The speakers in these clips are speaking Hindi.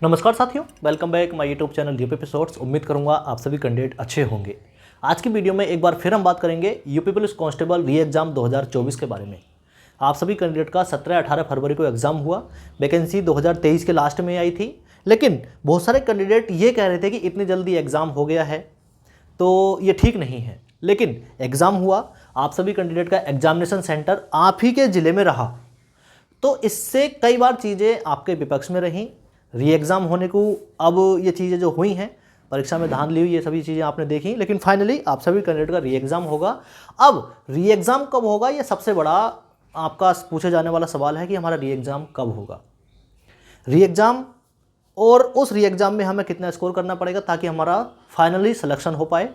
नमस्कार साथियों, welcome back my YouTube channel UP episodes. उम्मीद करूंगा आप सभी कैंडिडेट अच्छे होंगे। आज की वीडियो में एक बार फिर हम बात करेंगे यूपी पुलिस कांस्टेबल री एग्ज़ाम 2024 के बारे में। आप सभी कैंडिडेट का 17-18 फरवरी को एग्ज़ाम हुआ। वैकेंसी 2023 के लास्ट में आई थी, लेकिन बहुत सारे कैंडिडेट ये कह रहे थे कि इतनी जल्दी एग्ज़ाम हो गया है तो ये ठीक नहीं है। लेकिन एग्ज़ाम हुआ, आप सभी कैंडिडेट का एग्जामिनेशन सेंटर आप ही के ज़िले में रहा, तो इससे कई बार चीज़ें आपके विपक्ष में रहीं। री एग्ज़ाम होने को अब ये चीज़ें जो हुई हैं, परीक्षा में धांधली हुई, ये सभी चीज़ें आपने देखी, लेकिन फाइनली आप सभी कैंडिडेट का री एग्ज़ाम होगा। अब री एग्ज़ाम कब होगा, ये सबसे बड़ा आपका पूछे जाने वाला सवाल है कि हमारा री एग्ज़ाम कब होगा। री एग्ज़ाम और उस री एग्ज़ाम में हमें कितना स्कोर करना पड़ेगा ताकि हमारा फाइनली सिलेक्शन हो पाए।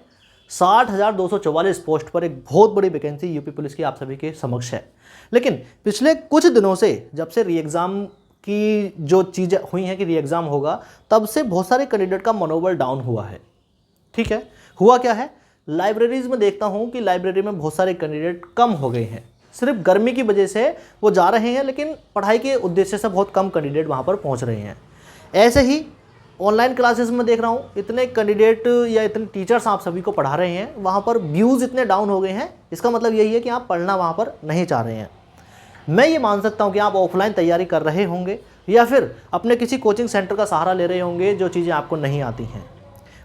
60,244 पोस्ट पर एक बहुत बड़ी वैकेंसी यूपी पुलिस की आप सभी के समक्ष है। लेकिन पिछले कुछ दिनों से जब से री एग्ज़ाम की जो चीज़ें हुई हैं कि री एग्ज़ाम होगा, तब से बहुत सारे कैंडिडेट का मनोबल डाउन हुआ है। ठीक है, हुआ क्या है, लाइब्रेरीज़ में देखता हूँ कि लाइब्रेरी में बहुत सारे कैंडिडेट कम हो गए हैं। सिर्फ गर्मी की वजह से वो जा रहे हैं, लेकिन पढ़ाई के उद्देश्य से बहुत कम कैंडिडेट वहाँ पर पहुँच रहे हैं। ऐसे ही ऑनलाइन क्लासेस में देख रहा हूँ, इतने कैंडिडेट या इतने टीचर्स आप सभी को पढ़ा रहे हैं, वहाँ पर व्यूज़ इतने डाउन हो गए हैं। इसका मतलब यही है कि आप पढ़ना वहाँ पर नहीं चाह रहे हैं। मैं ये मान सकता हूँ कि आप ऑफलाइन तैयारी कर रहे होंगे या फिर अपने किसी कोचिंग सेंटर का सहारा ले रहे होंगे जो चीज़ें आपको नहीं आती हैं।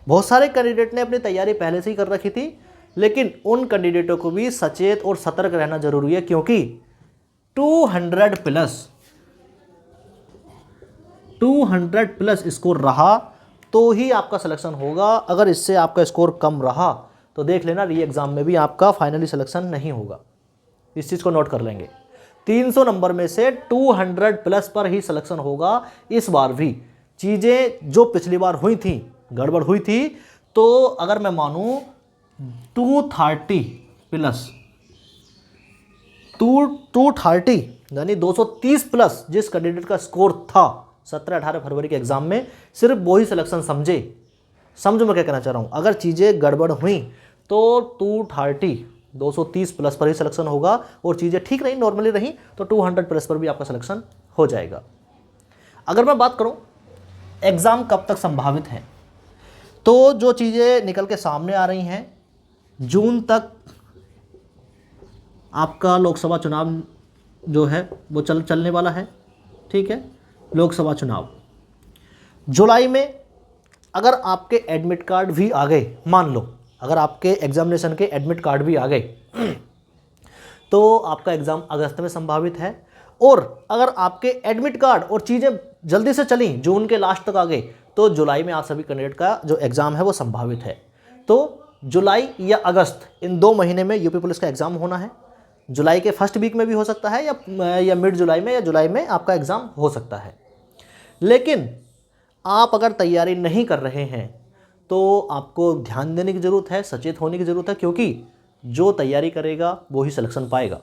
बहुत सारे कैंडिडेट ने अपनी तैयारी पहले से ही कर रखी थी, लेकिन उन कैंडिडेटों को भी सचेत और सतर्क रहना जरूरी है, क्योंकि 200 प्लस स्कोर रहा तो ही आपका सिलेक्शन होगा। अगर इससे आपका स्कोर कम रहा तो देख लेना, री एग्ज़ाम में भी आपका फाइनली सिलेक्शन नहीं होगा। इस चीज़ को नोट कर लेंगे। 300 नंबर में से 200 प्लस पर ही सिलेक्शन होगा। इस बार भी चीज़ें जो पिछली बार हुई थी, गड़बड़ हुई थी, तो अगर मैं मानूं 230 प्लस 230 यानी 230 प्लस जिस कैंडिडेट का स्कोर था 17-18 फरवरी के एग्ज़ाम में, सिर्फ वो ही सिलेक्शन समझो मैं क्या कहना चाह रहा हूँ। अगर चीज़ें गड़बड़ हुई तो 230 प्लस पर ही सिलेक्शन होगा, और चीज़ें ठीक रही, नॉर्मली रही, तो 200 प्लस पर भी आपका सिलेक्शन हो जाएगा। अगर मैं बात करूं एग्ज़ाम कब तक संभावित है, तो जो चीज़ें निकल के सामने आ रही हैं, जून तक आपका लोकसभा चुनाव जो है वो चलने वाला है। ठीक है, लोकसभा चुनाव जुलाई में। अगर आपके एडमिट कार्ड भी आ गए, मान लो अगर आपके एग्जामिनेशन के एडमिट कार्ड भी आ गए तो आपका एग्ज़ाम अगस्त में संभावित है। और अगर आपके एडमिट कार्ड और चीज़ें जल्दी से चली, जून के लास्ट तक आ गए, तो जुलाई में आप सभी कैंडिडेट का जो एग्ज़ाम है वो संभावित है। तो जुलाई या अगस्त, इन 2 महीने में यूपी पुलिस का एग्ज़ाम होना है। जुलाई के फर्स्ट वीक में भी हो सकता है या मिड जुलाई में या जुलाई में आपका एग्ज़ाम हो सकता है। लेकिन आप अगर तैयारी नहीं कर रहे हैं तो आपको ध्यान देने की ज़रूरत है, सचेत होने की ज़रूरत है, क्योंकि जो तैयारी करेगा वो ही सिलेक्शन पाएगा।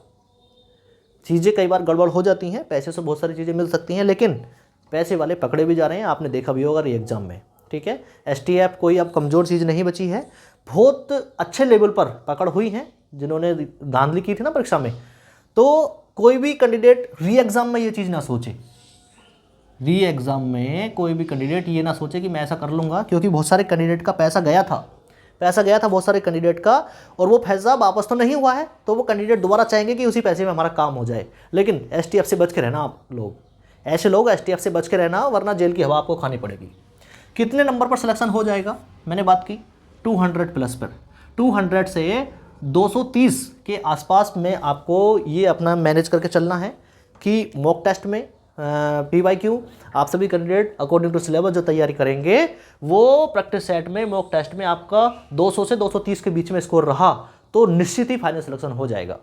चीज़ें कई बार गड़बड़ हो जाती हैं, पैसे से बहुत सारी चीज़ें मिल सकती हैं, लेकिन पैसे वाले पकड़े भी जा रहे हैं, आपने देखा भी होगा री एग्ज़ाम में। ठीक है, एसटीएफ कोई अब कमज़ोर चीज़ नहीं बची है, बहुत अच्छे लेवल पर पकड़ हुई है जिन्होंने धांधली की थी ना परीक्षा में। तो कोई भी कैंडिडेट री एग्ज़ाम में ये चीज़ ना सोचे, री एग्ज़ाम में कोई भी कैंडिडेट ये ना सोचे कि मैं ऐसा कर लूँगा, क्योंकि बहुत सारे कैंडिडेट का पैसा गया था बहुत सारे कैंडिडेट का, और वो पैसा वापस तो नहीं हुआ है, तो वो कैंडिडेट दोबारा चाहेंगे कि उसी पैसे में हमारा काम हो जाए। लेकिन एसटीएफ से बच के रहना आप लोग, ऐसे लोग एसटीएफ से बच के रहना, वरना जेल की हवा आपको खानी पड़ेगी। कितने नंबर पर सिलेक्शन हो जाएगा, मैंने बात की 200 प्लस पर। 200 से 230 के आसपास में आपको ये अपना मैनेज करके चलना है कि मॉक टेस्ट में PYQ आप सभी कैंडिडेट अकॉर्डिंग टू सिलेबस जो तैयारी करेंगे, वो प्रैक्टिस सेट में मॉक टेस्ट में आपका 200 से 230 के बीच में स्कोर रहा तो निश्चित ही फाइनल सिलेक्शन हो जाएगा।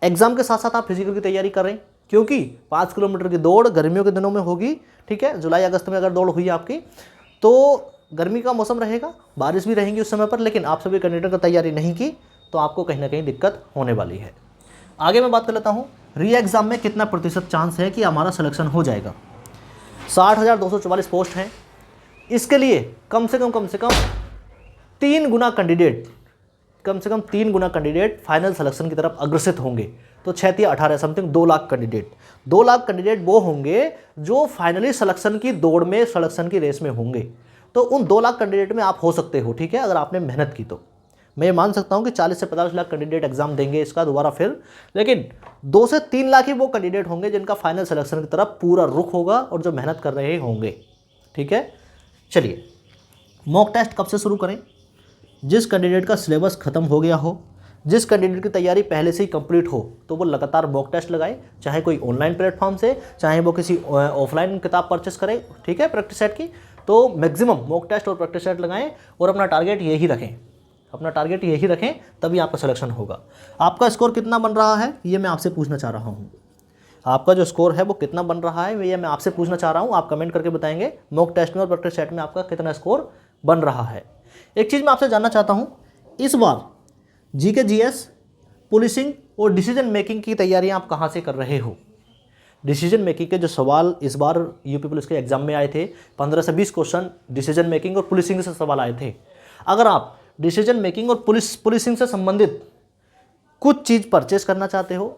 एग्जाम के साथ साथ आप फिजिकल की तैयारी करें, क्योंकि 5 किलोमीटर की दौड़ गर्मियों के दिनों में होगी। ठीक है, जुलाई अगस्त में अगर दौड़ हुई आपकी तो गर्मी का मौसम रहेगा, बारिश भी रहेंगी उस समय पर, लेकिन आप सभी कैंडिडेट की तैयारी नहीं की तो आपको कहीं ना कहीं दिक्कत होने वाली है। आगे मैं बात कर लेता हूँ री एग्ज़ाम में कितना प्रतिशत चांस है कि हमारा सिलेक्शन हो जाएगा। 60,244 पोस्ट हैं, इसके लिए कम से कम 3 गुना कैंडिडेट फाइनल सिलेक्शन की तरफ अग्रसित होंगे। तो 6 या 18 something 2 lakh candidate. 2 lakh candidate वो होंगे जो फाइनली सिलेक्शन की दौड़ में, सिलेक्शन की रेस में होंगे। तो उन 2 लाख कैंडिडेट में आप हो सकते हो, ठीक है, अगर आपने मेहनत की तो। मैं ये मान सकता हूँ कि 40 से 50 लाख कैंडिडेट एग्जाम देंगे इसका दोबारा फिर, लेकिन 2 से 3 लाख ही वो कैंडिडेट होंगे जिनका फाइनल सिलेक्शन की तरफ पूरा रुख होगा और जो मेहनत कर रहे होंगे, ठीक है। चलिए, मॉक टेस्ट कब से शुरू करें? जिस कैंडिडेट का सिलेबस खत्म हो गया हो, जिस कैंडिडेट की तैयारी पहले से ही कंप्लीट हो, तो वो लगातार मॉक टेस्ट लगाए, चाहे कोई ऑनलाइन प्लेटफॉर्म से, चाहे वो किसी ऑफलाइन किताब परचेस करे, ठीक है, प्रैक्टिस सेट की। तो मैक्सिमम मॉक टेस्ट और प्रैक्टिस सेट लगाएं और अपना टारगेट यही रखें, अपना टारगेट यही रखें, तभी आपका सिलेक्शन होगा। आपका स्कोर कितना बन रहा है ये मैं आपसे पूछना चाह रहा हूँ। आपका जो स्कोर है वो कितना बन रहा है ये मैं आपसे पूछना चाह रहा हूँ। आप कमेंट करके बताएंगे मॉक टेस्ट में और प्रैक्टिस सेट में आपका कितना स्कोर बन रहा है। एक चीज़ मैं आपसे जानना चाहता हूँ, इस बार जीके जीएस, पुलिसिंग और डिसीजन मेकिंग की तैयारियाँ आप कहाँ से कर रहे हो? डिसीजन मेकिंग के जो सवाल इस बार यूपी पुलिस के एग्जाम में आए थे, 15 से 20 क्वेश्चन डिसीजन मेकिंग और पुलिसिंग से सवाल आए थे। अगर आप डिसीजन मेकिंग और पुलिसिंग से संबंधित कुछ चीज़ परचेस करना चाहते हो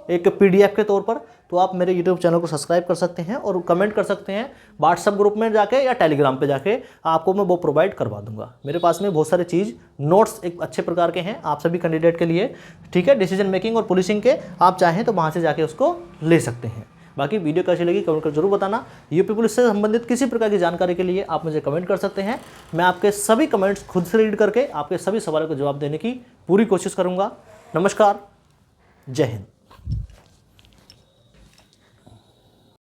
एक पीडीएफ के तौर पर, तो आप मेरे यूट्यूब चैनल को सब्सक्राइब कर सकते हैं और कमेंट कर सकते हैं व्हाट्सएप ग्रुप में जाके या टेलीग्राम पे जाके, आपको मैं वो प्रोवाइड करवा दूंगा। मेरे पास में बहुत सारे चीज़ नोट्स एक अच्छे प्रकार के हैं आप सभी कैंडिडेट के लिए, ठीक है, डिसीजन मेकिंग और पुलिसिंग के। आप चाहें तो वहाँ से जाके उसको ले सकते हैं। बाकी वीडियो कैसी लगी कमेंट कर जरूर बताना। यूपी पुलिस से संबंधित किसी प्रकार की जानकारी के लिए आप मुझे कमेंट कर सकते हैं। मैं आपके सभी कमेंट्स खुद से रीड करके आपके सभी सवालों का जवाब देने की पूरी कोशिश करूँगा। नमस्कार, जय हिंद।